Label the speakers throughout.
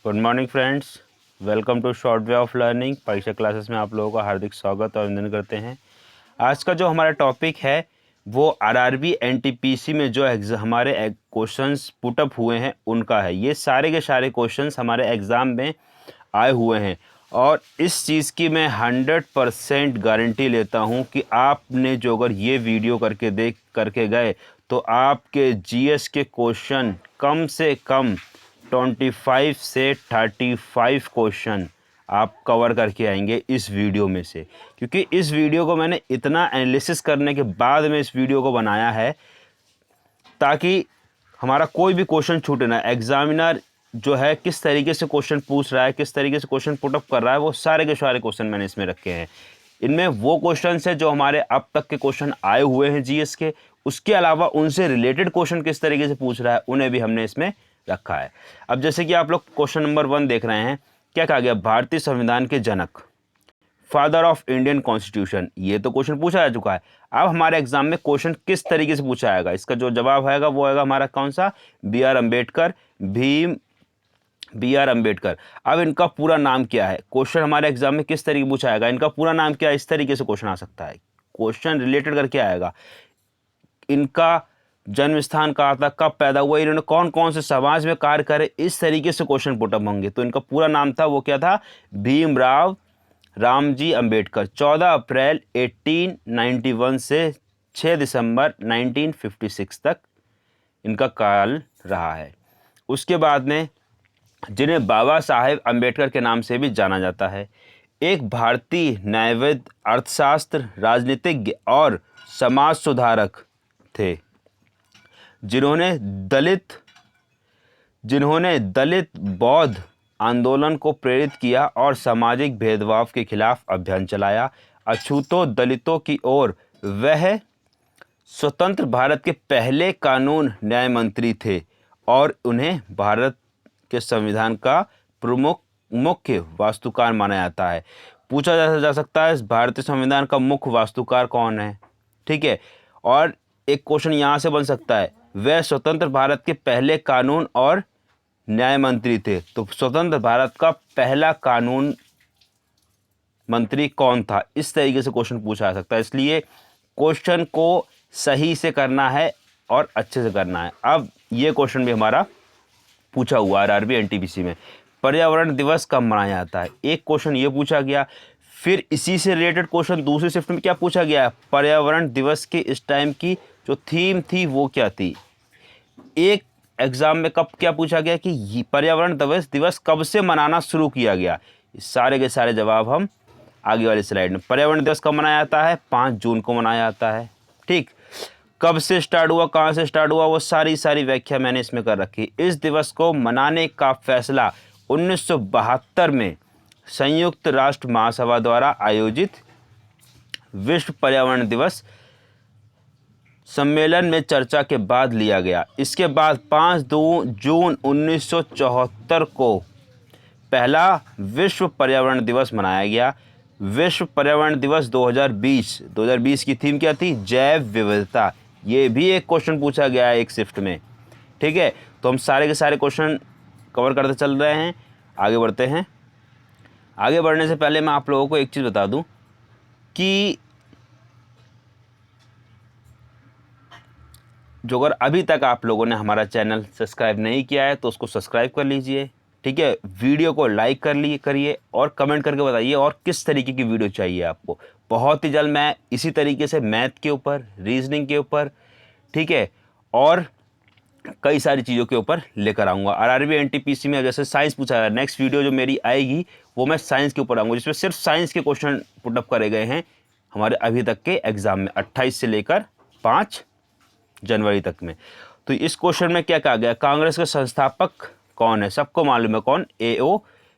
Speaker 1: Good morning friends, welcome to short way of learning. परीक्षा classes में आप लोगों का हार्दिक स्वागत और अभिनंदन करते हैं। आज का जो हमारा टॉपिक है वो आरआरबी एनटीपीसी में जो हमारे क्वेश्चंस पुटअप हुए हैं उनका है। ये सारे के सारे क्वेश्चंस हमारे एग्ज़ाम में आए हुए हैं और इस चीज़ की मैं 100% गारंटी लेता हूँ कि आपने जो अगर ये वीडियो करके गए तो आपके जीएस के क्वेश्चन कम से कम 25 से 35 क्वेश्चन आप कवर करके आएंगे इस वीडियो में से, क्योंकि इस वीडियो को मैंने इतना एनालिसिस करने के बाद में इस वीडियो को बनाया है ताकि हमारा कोई भी क्वेश्चन छूटे ना। एग्जामिनर जो है किस तरीके से क्वेश्चन पूछ रहा है, किस तरीके से क्वेश्चन पुटअप कर रहा है, वो सारे के सारे क्वेश्चन मैंने इसमें रखे हैं। इनमें वो क्वेश्चन है जो हमारे अब तक के क्वेश्चन आए हुए हैं जीएस के, उसके अलावा उनसे रिलेटेड क्वेश्चन किस तरीके से पूछ रहा है उन्हें भी हमने इसमें रखा है। अब जैसे कि आप लोग क्वेश्चन नंबर 1 देख रहे हैं, क्या कहा गया? भारतीय संविधान के जनक, फादर ऑफ इंडियन कॉन्स्टिट्यूशन, ये तो क्वेश्चन पूछा जा चुका है। अब हमारे एग्जाम में क्वेश्चन किस तरीके से पूछा जाएगा, इसका जो जवाब आएगा वो आएगा हमारा कौन सा? B R Ambedkar, Bhim B R Ambedkar. अब इनका पूरा नाम क्या है? क्वेश्चन हमारे एग्जाम में किस तरीके पूछा जाएगा, इनका पूरा नाम क्या है, इस तरीके से क्वेश्चन आ सकता है। क्वेश्चन रिलेटेड करके आएगा, इनका जन्म स्थान कहाँ था, कब पैदा हुआ, इन्होंने कौन कौन से समाज में कार्य करे, इस तरीके से क्वेश्चन पुटअप होंगे। तो इनका पूरा नाम था वो क्या था? भीमराव रामजी अंबेडकर। 14 अप्रैल 1891 से 6 दिसंबर 1956 तक इनका काल रहा है। उसके बाद में जिन्हें बाबा साहेब अंबेडकर के नाम से भी जाना जाता है, एक भारतीय न्यायविद, अर्थशास्त्र, राजनीतिज्ञ और समाज सुधारक थे जिन्होंने दलित बौद्ध आंदोलन को प्रेरित किया और सामाजिक भेदभाव के खिलाफ अभियान चलाया। अछूतों दलितों की ओर वह स्वतंत्र भारत के पहले कानून न्याय मंत्री थे और उन्हें भारत के संविधान का मुख्य वास्तुकार माना जाता है। पूछा जा सकता है इस भारतीय संविधान का मुख्य वास्तुकार कौन है? ठीक है। और एक क्वेश्चन यहाँ से बन सकता है, वह स्वतंत्र भारत के पहले कानून और न्याय मंत्री थे, तो स्वतंत्र भारत का पहला कानून मंत्री कौन था? इस तरीके से क्वेश्चन पूछा जा सकता है। इसलिए क्वेश्चन को सही से करना है और अच्छे से करना है। अब ये क्वेश्चन भी हमारा पूछा हुआ आरआरबी एनटीपीसी में, पर्यावरण दिवस कब मनाया जाता है? एक क्वेश्चन ये पूछा गया, फिर इसी से रिलेटेड क्वेश्चन दूसरी शिफ्ट में क्या पूछा गया? पर्यावरण दिवस के इस टाइम की जो थीम थी वो क्या थी? एक एग्जाम में कब क्या पूछा गया कि पर्यावरण दिवस कब से मनाना शुरू किया गया? सारे के सारे जवाब हम आगे वाली स्लाइड में। पर्यावरण दिवस कब मनाया जाता है? 5 जून को मनाया जाता है। ठीक, कब से स्टार्ट हुआ, कहाँ से स्टार्ट हुआ, वो सारी व्याख्या मैंने इसमें कर रखी। इस दिवस को मनाने का फैसला 1972 में संयुक्त राष्ट्र महासभा द्वारा आयोजित विश्व पर्यावरण दिवस सम्मेलन में चर्चा के बाद लिया गया। इसके बाद 5 जून 1974 को पहला विश्व पर्यावरण दिवस मनाया गया। विश्व पर्यावरण दिवस 2020 की थीम क्या थी? जैव विविधता। ये भी एक क्वेश्चन पूछा गया है एक शिफ्ट में। ठीक है, तो हम सारे के सारे क्वेश्चन कवर करते चल रहे हैं, आगे बढ़ते हैं। आगे बढ़ने से पहले मैं आप लोगों को एक चीज़ बता दूं कि जो अगर अभी तक आप लोगों ने हमारा चैनल सब्सक्राइब नहीं किया है तो उसको सब्सक्राइब कर लीजिए। ठीक है, वीडियो को लाइक करिए और कमेंट करके बताइए और किस तरीके की वीडियो चाहिए आपको। बहुत ही जल्द मैं इसी तरीके से मैथ के ऊपर, रीजनिंग के ऊपर, ठीक है, और कई सारी चीज़ों के ऊपर लेकर आऊँगा। आरआरबी एनटीपीसी में जैसे साइंस पूछा है, नेक्स्ट वीडियो जो मेरी आएगी वो मैं साइंस के ऊपर आऊँगा, जिसमें सिर्फ साइंस के क्वेश्चन पुटअप करे गए हैं हमारे अभी तक के एग्जाम में 28 से लेकर 5 जनवरी तक में। तो इस क्वेश्चन में क्या कहा गया? कांग्रेस के संस्थापक कौन है? सबको मालूम है कौन? ए.ओ.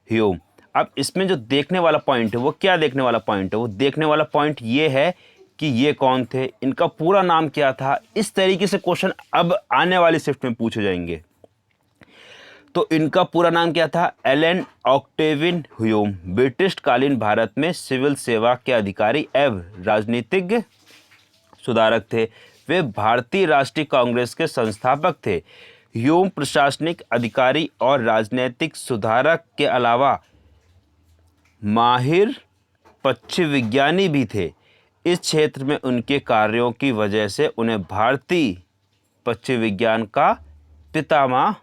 Speaker 1: ह्यूम। अब इसमें जो देखने वाला पॉइंट है वो क्या देखने वाला पॉइंट है? वो देखने वाला पॉइंट ये है कि ये कौन थे, इनका पूरा नाम क्या था। इस तरीके से क्वेश्चन अब आने वाली शिफ्ट में पूछे जाएंगे। तो इनका पूरा नाम क्या था? Elon Octavian Hume. ब्रिटिश कालीन भारत में सिविल सेवा के अधिकारी एवं राजनीतिज्ञ सुधारक थे। वे भारतीय राष्ट्रीय कांग्रेस के संस्थापक थे। ह्यूम प्रशासनिक अधिकारी और राजनीतिक सुधारक के अलावा माहिर पक्षी विज्ञानी भी थे। इस क्षेत्र में उनके कार्यों की वजह से उन्हें भारतीय पक्षी विज्ञान का पितामह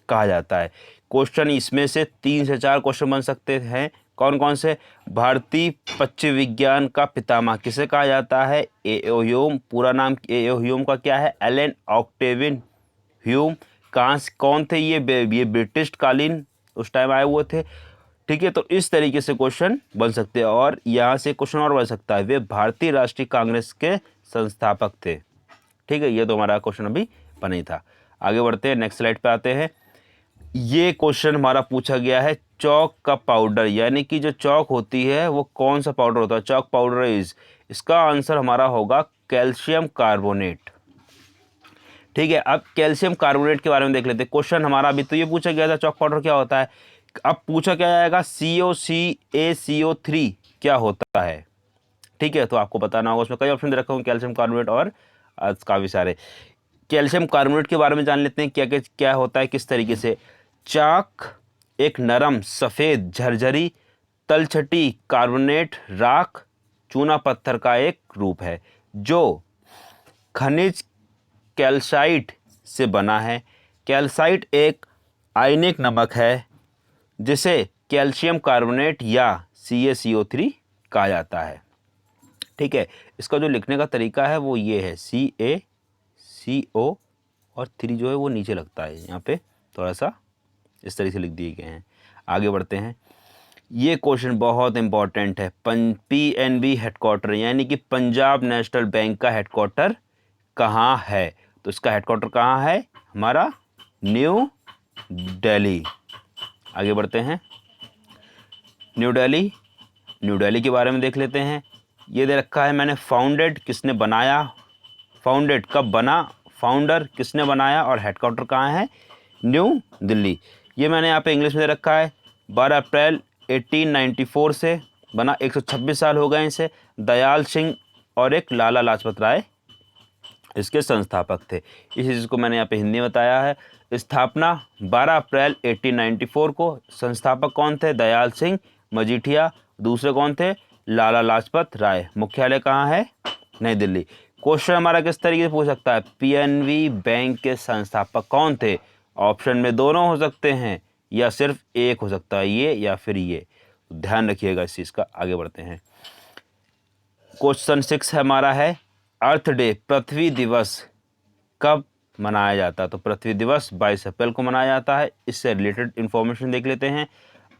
Speaker 1: कहा जाता है। क्वेश्चन इसमें से 3 से 4 क्वेश्चन बन सकते हैं। कौन कौन से? भारतीय पक्षी विज्ञान का पितामह किसे कहा जाता है? ए.ओ. ह्यूम। पूरा नाम ए.ओ. ह्यूम का क्या है? Allan Octavian Hume. कौन थे ये ब्रिटिश कालीन उस टाइम आए हुए थे। ठीक है, तो इस तरीके से क्वेश्चन बन सकते हैं। और यहाँ से क्वेश्चन और बन सकता है, वे भारतीय राष्ट्रीय कांग्रेस के संस्थापक थे। ठीक है, ये तो हमारा क्वेश्चन अभी बना ही था। आगे बढ़ते हैं, नेक्स्ट स्लाइड पे आते हैं। ये क्वेश्चन हमारा पूछा गया है चौक का पाउडर, यानी कि जो चौक होती है वो कौन सा पाउडर होता है? चौक पाउडर इज, इसका आंसर हमारा होगा कैल्शियम कार्बोनेट। ठीक है, अब कैल्शियम कार्बोनेट के बारे में देख लेते हैं। क्वेश्चन हमारा अभी तो ये पूछा गया था चौक पाउडर क्या होता है। अब पूछा क्या जाएगा COCaCO3 क्या होता है। ठीक है, तो आपको बताना होगा। उसमें कई ऑप्शन दे रखा हूँ, कैल्शियम कार्बोनेट और काफ़ी सारे। कैल्शियम कार्बोनेट के बारे में जान लेते हैं क्या क्या क्या होता है, किस तरीके से। चाक एक नरम सफ़ेद झरझरी तलछटी कार्बोनेट राख चूना पत्थर का एक रूप है जो खनिज कैल्साइट से बना है। कैल्साइट एक आयनिक नमक है जिसे कैल्शियम कार्बोनेट या CaCO3 कहा जाता है। ठीक है, इसका जो लिखने का तरीका है वो ये है, CaCO और 3 जो है वो नीचे लगता है, यहाँ पे थोड़ा सा इस तरीके से लिख दिए गए हैं। आगे बढ़ते हैं। ये क्वेश्चन बहुत इंपॉर्टेंट है। PNB हेडक्वार्टर यानी कि पंजाब नेशनल बैंक का हेडक्वार्टर कहाँ है? तो इसका हेडक्वार्टर कहाँ है? हमारा न्यू दिल्ली। आगे बढ़ते हैं। न्यू दिल्ली के बारे में देख लेते हैं। ये दे रखा है मैंने, फाउंडेड किसने बनाया, फाउंडेड कब बना, फाउंडर किसने बनाया और हेडक्वार्टर कहाँ है? न्यू दिल्ली। ये मैंने यहाँ पे इंग्लिश में दे रखा है। 12 अप्रैल 1894 से बना, 126 साल हो गए इसे। दयाल सिंह और एक लाला लाजपत राय इसके संस्थापक थे। इस चीज़ को मैंने यहाँ पे हिंदी में बताया है। स्थापना 12 अप्रैल 1894 को। संस्थापक कौन थे? दयाल सिंह मजीठिया। दूसरे कौन थे? लाला लाजपत राय। मुख्यालय कहाँ है? नई दिल्ली। क्वेश्चन हमारा किस तरीके से पूछ सकता है? PNB बैंक के संस्थापक कौन थे? ऑप्शन में दोनों हो सकते हैं या सिर्फ एक हो सकता है, ये या फिर ये। ध्यान रखिएगा इस चीज़ का। आगे बढ़ते हैं। क्वेश्चन 6 हमारा है अर्थ डे, पृथ्वी दिवस कब मनाया जाता है? तो पृथ्वी दिवस 22 अप्रैल को मनाया जाता है। इससे रिलेटेड इंफॉर्मेशन देख लेते हैं।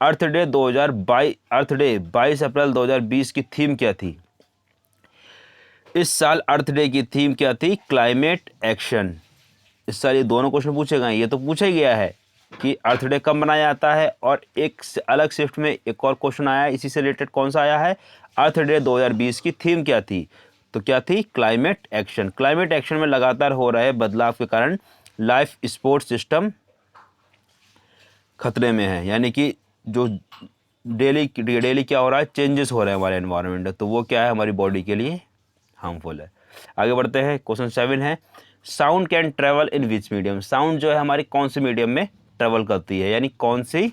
Speaker 1: अर्थ डे 22 अप्रैल 2020 की थीम क्या थी? इस साल अर्थ डे की थीम क्या थी? Climate action. इस साल ये दोनों क्वेश्चन पूछे गए। ये तो पूछा ही गया है कि अर्थ डे कब मनाया जाता है, और एक अलग शिफ्ट में एक और क्वेश्चन आया है इसी से रिलेटेड। कौन सा आया है? अर्थ डे 2020 की थीम क्या थी? तो क्या थी? Climate action. क्लाइमेट एक्शन में लगातार हो रहे बदलाव के कारण लाइफ सपोर्ट सिस्टम खतरे में है, यानी कि जो डेली क्या हो रहा है, चेंजेस हो रहे हैं हमारे एनवायरनमेंट में, तो वो क्या है? हमारी बॉडी के लिए हार्मफुल है। आगे बढ़ते हैं। क्वेश्चन 7 है sound can travel in which medium. Sound जो है हमारी कौन से मीडियम में ट्रेवल करती है, यानी कौन सी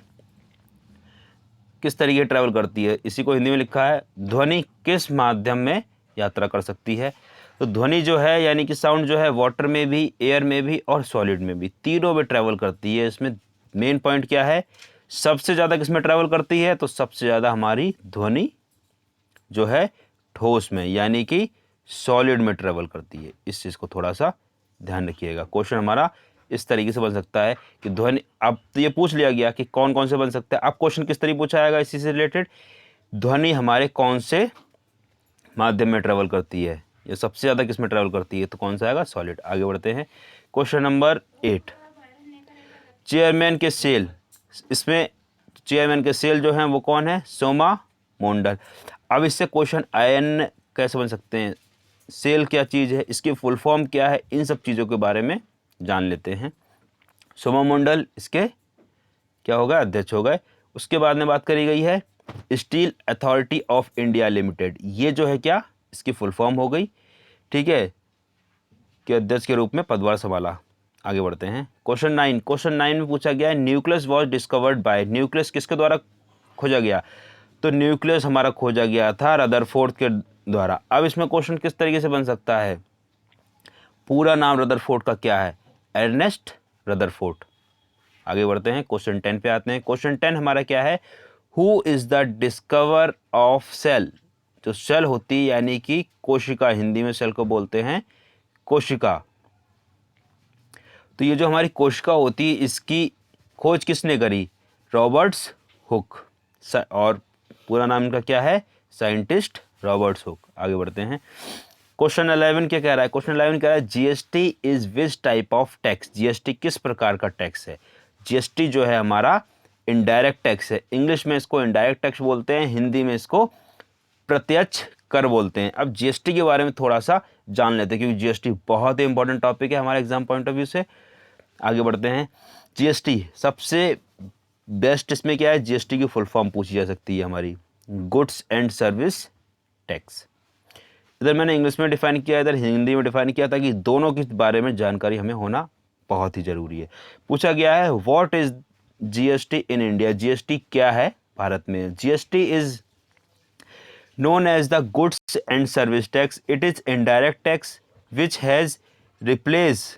Speaker 1: किस तरीके ट्रेवल करती है? इसी को हिंदी में लिखा है, ध्वनि किस माध्यम में यात्रा कर सकती है? तो ध्वनि जो है यानी कि साउंड जो है वाटर में भी, एयर में भी और सॉलिड में भी, तीनों में ट्रेवल करती है। इसमें मेन पॉइंट क्या है? सबसे ज़्यादा किस में ट्रेवल करती है? तो सबसे ज़्यादा हमारी ध्वनि जो है ठोस में यानी कि सॉलिड में ट्रेवल करती है। इस चीज़ को थोड़ा सा ध्यान रखिएगा। क्वेश्चन हमारा इस तरीके से बन सकता है कि ध्वनि, अब तो ये पूछ लिया गया कि कौन कौन से बन सकते हैं। अब क्वेश्चन किस तरीके पूछा जाएगा इसी से रिलेटेड, ध्वनि हमारे कौन से माध्यम में ट्रेवल करती है, ये सबसे ज़्यादा किस में ट्रेवल करती है? तो कौन सा आएगा? सॉलिड। आगे बढ़ते हैं। क्वेश्चन नंबर 8, चेयरमैन के सेल। इसमें चेयरमैन के सेल जो हैं वो कौन है? सोमा मोंडल। अब इससे क्वेश्चन आयन कैसे बन सकते हैं, सेल क्या चीज़ है, इसकी फुल फॉर्म क्या है, इन सब चीज़ों के बारे में जान लेते हैं। सोमा मोंडल इसके क्या होगा? अध्यक्ष हो गए। उसके बाद में बात करी गई है steel authority of India limited. ये जो है क्या, इसकी फुल फॉर्म हो गई। ठीक है, कि अध्यक्ष के रूप में पदभार संभाला। आगे बढ़ते हैं। क्वेश्चन 9 में पूछा गया है nucleus was discovered by, nucleus किसके द्वारा खोजा गया? तो न्यूक्लियस हमारा खोजा गया था रदरफोर्ड के द्वारा। अब इसमें क्वेश्चन किस तरीके से बन सकता है? पूरा नाम रदरफोर्ड का क्या है? Ernest Rutherford. आगे बढ़ते हैं, क्वेश्चन 10 पे आते हैं। क्वेश्चन 10 हमारा क्या है? Who is the discover of cell, जो सेल होती है यानी कि कोशिका, हिंदी में सेल को बोलते हैं कोशिका। तो ये जो हमारी कोशिका होती है इसकी खोज किसने करी? Roberts hook. और पूरा नाम इनका क्या है? Scientist Roberts hook. आगे बढ़ते हैं, क्वेश्चन 11 क्या कह रहा है? क्वेश्चन 11 कह रहा है GST is which type of tax, GST किस प्रकार का टैक्स है? जीएसटी जो है हमारा इनडायरेक्ट टैक्स है। इंग्लिश में इसको इनडायरेक्ट टैक्स बोलते हैं, हिंदी में इसको प्रत्यक्ष कर बोलते हैं। अब जीएसटी के बारे में थोड़ा सा जान लेते हैं क्योंकि जीएसटी बहुत ही इंपॉर्टेंट टॉपिक है हमारे एग्जाम पॉइंट ऑफ व्यू से। आगे बढ़ते हैं, जीएसटी सबसे बेस्ट इसमें क्या है? जीएसटी की फुल फॉर्म पूछी जा सकती है हमारी, गुड्स एंड सर्विस टैक्स। इधर मैंने इंग्लिश में डिफाइन किया, इधर हिंदी में डिफाइन किया, ताकि दोनों के बारे में जानकारी हमें होना बहुत ही जरूरी है। पूछा गया है what is GST in India, GST क्या है भारत में? GST is known as the goods and service tax. It is indirect tax which has replaced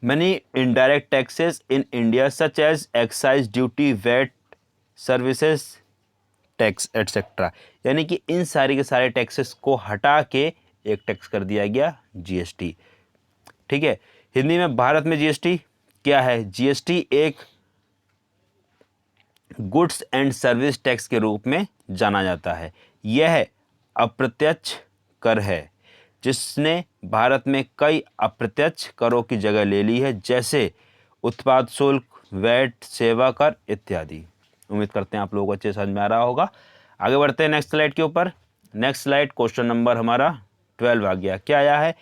Speaker 1: many indirect taxes in India such as excise duty, VAT, services tax etcetera. यानी कि इन सारे के सारे taxes को हटा के एक टैक्स कर दिया गया जीएसटी। ठीक है, हिंदी में भारत में जीएसटी क्या है? जीएसटी एक गुड्स एंड सर्विस टैक्स के रूप में जाना जाता है। यह अप्रत्यक्ष कर है जिसने भारत में कई अप्रत्यक्ष करों की जगह ले ली है, जैसे उत्पाद शुल्क, वैट, सेवा कर इत्यादि। उम्मीद करते हैं आप लोगों को अच्छे समझ में आ रहा होगा। आगे बढ़ते हैं नेक्स्ट स्लाइड के ऊपर। नेक्स्ट स्लाइड, क्वेश्चन नंबर हमारा 12 आ गया। क्या आया है?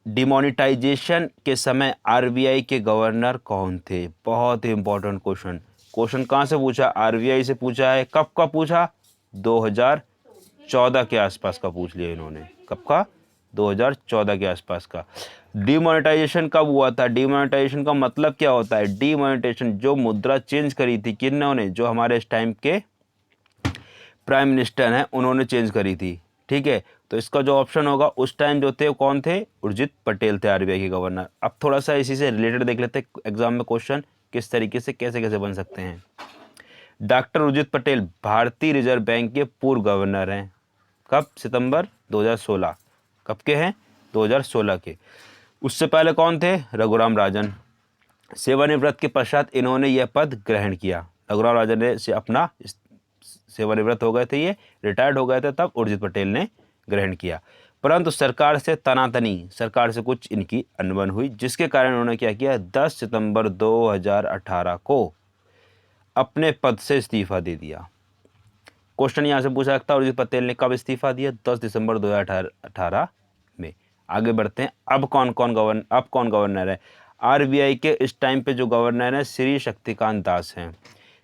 Speaker 1: डिमोनेटाइजेशन के समय आरबीआई के गवर्नर कौन थे? बहुत ही इंपॉर्टेंट क्वेश्चन। क्वेश्चन कहाँ से पूछा? आरबीआई से पूछा है। कब का पूछा? 2014 के आसपास का पूछ लिया इन्होंने। कब का? 2014 के आसपास का। डिमोनेटाइजेशन कब हुआ था? डिमोनेटाइजेशन का मतलब क्या होता है? डिमोनेटाइजेशन, जो मुद्रा चेंज करी थी किन्होंने? जो हमारे इस टाइम के प्राइम मिनिस्टर हैं उन्होंने चेंज करी थी। ठीक है, तो इसका जो ऑप्शन होगा, उस टाइम जो थे वो कौन थे? उर्जित पटेल थे आरबीआई के गवर्नर। अब थोड़ा सा इसी से रिलेटेड देख लेते हैं एग्जाम में क्वेश्चन किस तरीके से कैसे कैसे बन सकते हैं। डॉक्टर उर्जित पटेल भारतीय रिजर्व बैंक के पूर्व गवर्नर हैं। कब? सितंबर 2016। कब के हैं? 2016 के। उससे पहले कौन थे? रघुराम राजन। सेवानिवृत्त के पश्चात इन्होंने यह पद ग्रहण किया। रघुराम राजन ने से अपना सेवानिवृत्त हो गए थे, ये रिटायर्ड हो गए थे, तब उर्जित पटेल ने ग्रहण किया। परंतु सरकार से तनातनी, सरकार से कुछ इनकी अनबन हुई, जिसके कारण उन्होंने क्या किया? 10 सितंबर 2018 को अपने पद से इस्तीफा दे दिया। क्वेश्चन यहाँ से पूछा सकता है उर्जित पटेल ने कब इस्तीफा दिया? 10 दिसंबर 2018 में। आगे बढ़ते हैं, अब कौन गवर्नर है? आरबीआई के इस टाइम पे जो गवर्नर है श्री शक्तिकांत दास हैं।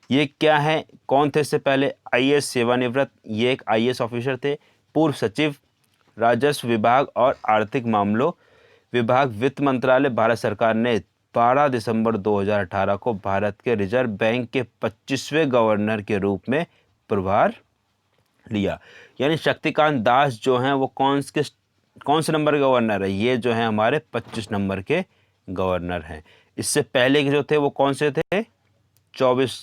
Speaker 1: ये क्या है? कौन थे इससे पहले? आईएएस सेवानिवृत्त, ये एक आईएएस ऑफिसर थे। पूर्व सचिव राजस्व विभाग और आर्थिक मामलों विभाग, वित्त मंत्रालय, भारत सरकार ने 12 दिसंबर 2018 को भारत के रिजर्व बैंक के 25वें गवर्नर के रूप में प्रभार लिया। यानी शक्तिकांत दास जो हैं वो कौन से नंबर के गवर्नर है? ये जो हैं हमारे 25 नंबर के गवर्नर हैं। इससे पहले के जो थे वो कौन से थे? 24।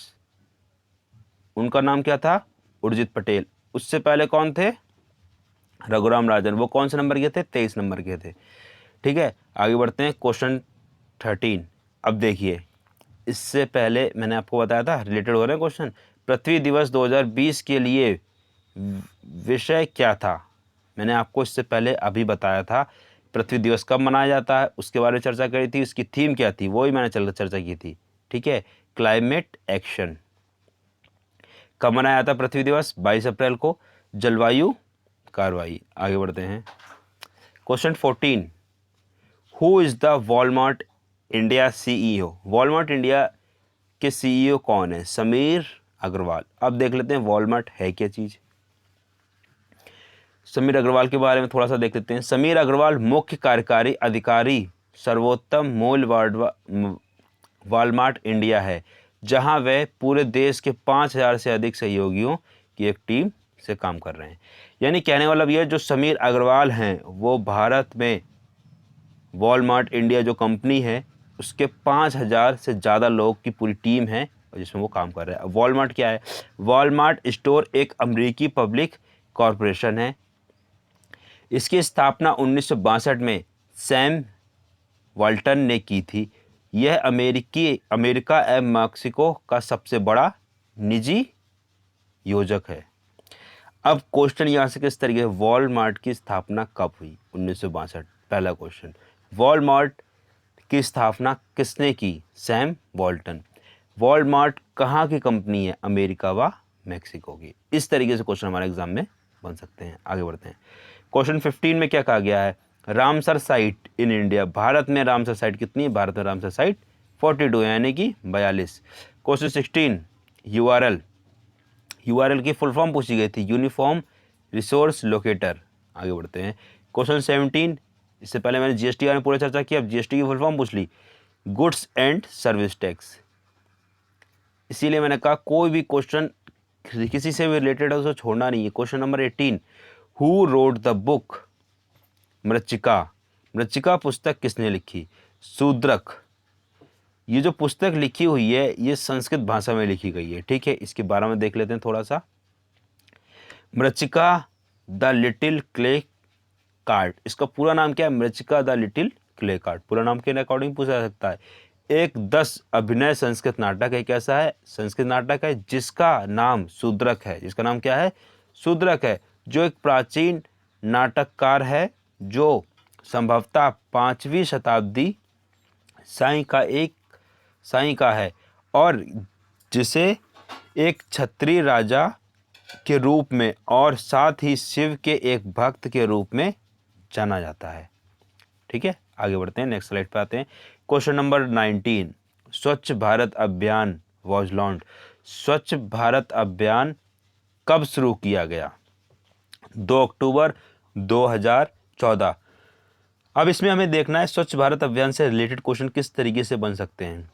Speaker 1: उनका नाम क्या था? उर्जित पटेल। उससे पहले कौन थे? रघुराम राजन। वो कौन से नंबर के थे? 23 नंबर के थे। ठीक है, आगे बढ़ते हैं क्वेश्चन 13। अब देखिए, इससे पहले मैंने आपको बताया था रिलेटेड हो रहे हैं क्वेश्चन। पृथ्वी दिवस 2020 के लिए विषय क्या था? मैंने आपको इससे पहले अभी बताया था पृथ्वी दिवस कब मनाया जाता है, उसके बारे में चर्चा करी थी। उसकी थीम क्या थी वही मैंने चर्चा की थी। ठीक है, क्लाइमेट एक्शन। कब मनाया जाता पृथ्वी दिवस? 22 अप्रैल को। जलवायु कार्रवाई। आगे बढ़ते हैं, question 14। Who is the Walmart India CEO? Walmart India के सीईओ कौन है? समीर अग्रवाल। अब देख लेते हैं वॉलमार्ट है क्या चीज। समीर अग्रवाल के बारे में थोड़ा सा देख लेते हैं। समीर अग्रवाल मुख्य कार्यकारी अधिकारी सर्वोत्तम मूल वॉलमार्ट इंडिया है, जहां वह पूरे देश के 5,000 से अधिक सहयोगियों की एक टीम से काम कर रहे हैं। यानी कहने वाला ये जो समीर अग्रवाल हैं वो भारत में वॉलमार्ट इंडिया जो कंपनी है उसके 5,000 से ज़्यादा लोग की पूरी टीम है जिसमें वो काम कर रहे हैं। वॉलमार्ट क्या है? वॉलमार्ट स्टोर एक अमेरिकी पब्लिक कॉरपोरेशन है। इसकी स्थापना 1962 में सैम वाल्टन ने की थी। यह अमेरिका एवं मैक्सिको का सबसे बड़ा निजी योजक है। अब क्वेश्चन यहाँ से किस तरीके, वॉलमार्ट की स्थापना कब हुई? 1962। पहला क्वेश्चन, वॉलमार्ट की स्थापना किसने की? Sam Walton. वॉलमार्ट कहाँ की कंपनी है? अमेरिका व मैक्सिको की। इस तरीके से क्वेश्चन हमारे एग्जाम में बन सकते हैं। आगे बढ़ते हैं। क्वेश्चन 15 में क्या कहा गया है? Ramsar site in India, Bharat में रामसर साइट कितनी है? भारत में रामसर साइट 42 यानी कि 42। क्वेश्चन 16, यूआरएल की फुल फॉर्म पूछी गई थी, यूनिफॉर्म रिसोर्स लोकेटर। आगे बढ़ते हैं। क्वेश्चन 17, इससे पहले मैंने जीएसटी में पूरी चर्चा की, अब जीएसटी की फुल फॉर्म पूछ ली, गुड्स एंड सर्विस टैक्स। इसीलिए मैंने कहा कोई भी क्वेश्चन किसी से भी रिलेटेड है उसको छोड़ना नहीं है। Question number 18, who wrote the book Mrichchhika पुस्तक किसने लिखी? शूद्रक। ये जो पुस्तक लिखी हुई है ये संस्कृत भाषा में लिखी गई है, ठीक है। इसके बारे में देख लेते हैं थोड़ा सा। मृच्छिका द लिटिल क्ले कार्ड, इसका पूरा नाम क्या है? मृच्छिका द लिटिल क्ले कार्ड। पूरा नाम के अकॉर्डिंग पूछा जा सकता है। एक 10 अभिनय संस्कृत नाटक है। कैसा है? संस्कृत नाटक है जिसका नाम शूद्रक है। जिसका नाम क्या है? शूद्रक है, जो एक प्राचीन नाटककार है जो संभवतः 5वीं शताब्दी साई का है और जिसे एक क्षत्रिय राजा के रूप में और साथ ही शिव के एक भक्त के रूप में जाना जाता है, ठीक है। आगे बढ़ते हैं, नेक्स्ट स्लाइड पे आते हैं। क्वेश्चन नंबर 19, स्वच्छ भारत अभियान वॉज लॉन्च्ड। स्वच्छ भारत अभियान कब शुरू किया गया? 2 अक्टूबर 2014। अब इसमें हमें देखना है स्वच्छ भारत अभियान से रिलेटेड क्वेश्चन किस तरीके से बन सकते हैं।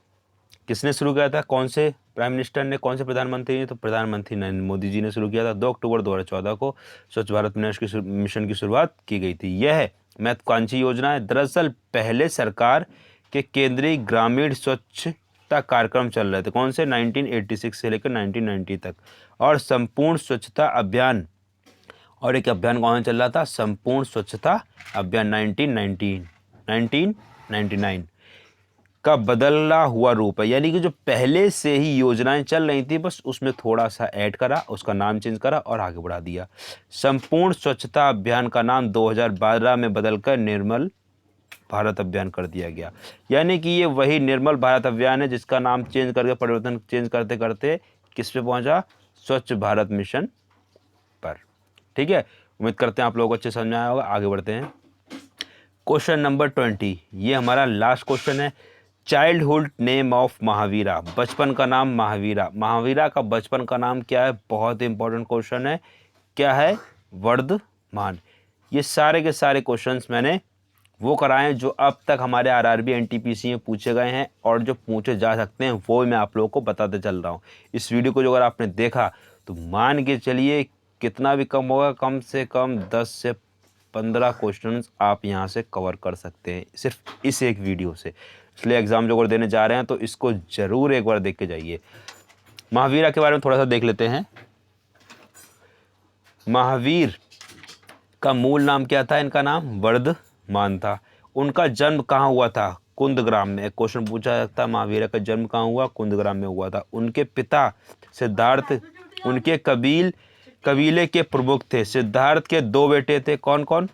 Speaker 1: किसने शुरू किया था? कौन से प्राइम मिनिस्टर ने, कौन से प्रधानमंत्री ने? तो प्रधानमंत्री नरेंद्र मोदी जी ने शुरू किया था। 2 अक्टूबर 2014 को स्वच्छ भारत मिशन की शुरुआत की गई थी। यह महत्वाकांक्षी योजना है। दरअसल पहले सरकार के केंद्रीय ग्रामीण स्वच्छता कार्यक्रम चल रहे थे। कौन से? 1986 से लेकर 1990 तक। और संपूर्ण स्वच्छता अभियान, और एक अभियान कौन चल रहा था? संपूर्ण स्वच्छता अभियान 1999 का बदला हुआ रूप है। यानी कि जो पहले से ही योजनाएं चल रही थी बस उसमें थोड़ा सा ऐड करा, उसका नाम चेंज करा और आगे बढ़ा दिया। संपूर्ण स्वच्छता अभियान का नाम 2012 में बदलकर निर्मल भारत अभियान कर दिया गया। यानी कि ये वही निर्मल भारत अभियान है जिसका नाम चेंज करके, परिवर्तन चेंज करते करते किस पे पहुंचा? स्वच्छ भारत मिशन पर, ठीक है। उम्मीद करते हैं आप लोगों को अच्छे समझ में आया होगा। आगे बढ़ते हैं। क्वेश्चन नंबर 20, ये हमारा लास्ट क्वेश्चन है। चाइल्डहुड नेम ऑफ महावीरा, बचपन का नाम महावीरा। महावीरा का बचपन का नाम क्या है? बहुत इंपॉर्टेंट क्वेश्चन है। क्या है? वर्धमान। ये सारे के सारे क्वेश्चंस मैंने वो कराए हैं जो अब तक हमारे आरआरबी एनटीपीसी में पूछे गए हैं और जो पूछे जा सकते हैं वो मैं आप लोगों को बताते चल रहा हूँ। इस वीडियो को जो अगर आपने देखा तो मान के चलिए कितना भी कम होगा, कम से कम 10 से 15 क्वेश्चंस आप यहाँ से कवर कर सकते हैं सिर्फ इस एक वीडियो से। इसलिए एग्ज़ाम जो अगर देने जा रहे हैं तो इसको ज़रूर एक बार देख के जाइए। महावीरा के बारे में थोड़ा सा देख लेते हैं। महावीर का मूल नाम क्या था? इनका नाम वर्धमान था। उनका जन्म कहाँ हुआ था? कुंदग्राम में। एक क्वेश्चन पूछा सकता है महावीरा का जन्म कहाँ हुआ? कुंदग्राम में हुआ था। उनके पिता सिद्धार्थ उनके कबीले के प्रमुख थे। सिद्धार्थ के 2 बेटे थे, कौन कौन?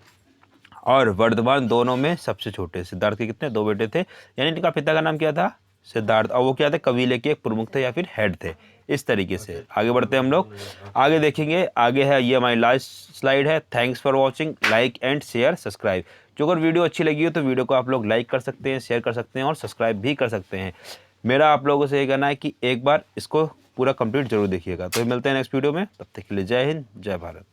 Speaker 1: और वर्धमान दोनों में सबसे छोटे। सिद्धार्थ के कितने? 2 बेटे थे। यानी इनका पिता का नाम क्या था? सिद्धार्थ। और वो क्या थे? कबीले के एक प्रमुख थे या फिर हेड थे। इस तरीके से आगे बढ़ते हैं हम लोग, आगे देखेंगे। आगे है, ये हमारी लास्ट स्लाइड है। Thanks for watching, like and share subscribe. जो अगर वीडियो अच्छी लगी हो तो वीडियो को आप लोग लाइक कर सकते हैं, शेयर कर सकते हैं और सब्सक्राइब भी कर सकते हैं। मेरा आप लोगों से ये कहना है कि एक बार इसको पूरा कंप्लीट जरूर देखिएगा। तो मिलते हैं नेक्स्ट वीडियो में, तब तक के लिए जय हिंद, जय भारत।